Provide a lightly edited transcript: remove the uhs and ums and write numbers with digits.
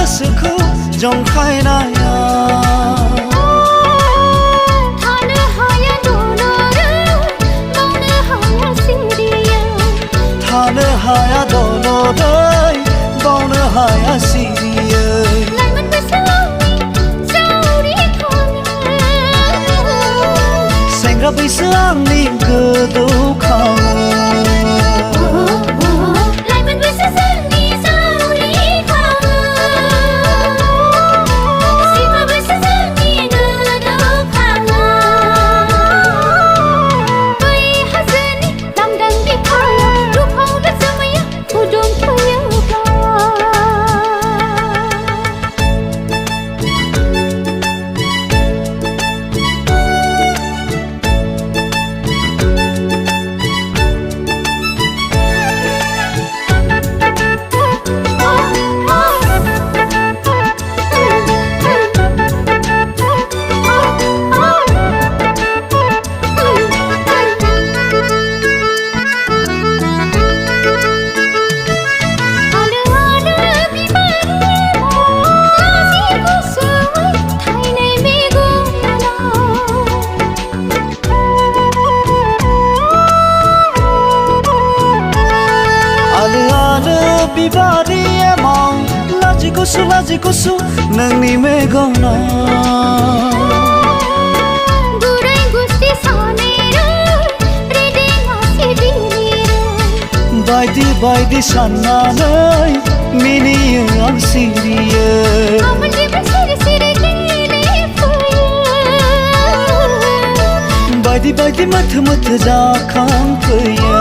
गोसोखौ जंखायनाया थानो हाया दलरै बावनो हाया सिरियै थानो हाया दलरै बावनो हाया सिरियै लाइमोन बैसो आंनि जावरिखाङो सेंग्रा बैसो आंनि गोदौखाङो लाइमोन बैसो जोंनि जावरिखाङो सिख्ला बैसो जोंनि गोदौखाङो बै हाजोनि लांदां बिखायाव दुफावनो जोमैया गुदुं फैयोब्ला बिबारि एमाव लाजि गुसु नोंनि मेगनाव गुरै गुस्थि सानैरै रेदें आसिदिनिरै बायदि बायदि साननानै मिनियो आं सिरियै आमोलनिफ्राय सिरि सिरि गेलेफैयो बायदि बायदि मोथो मोथो जाखांफैयो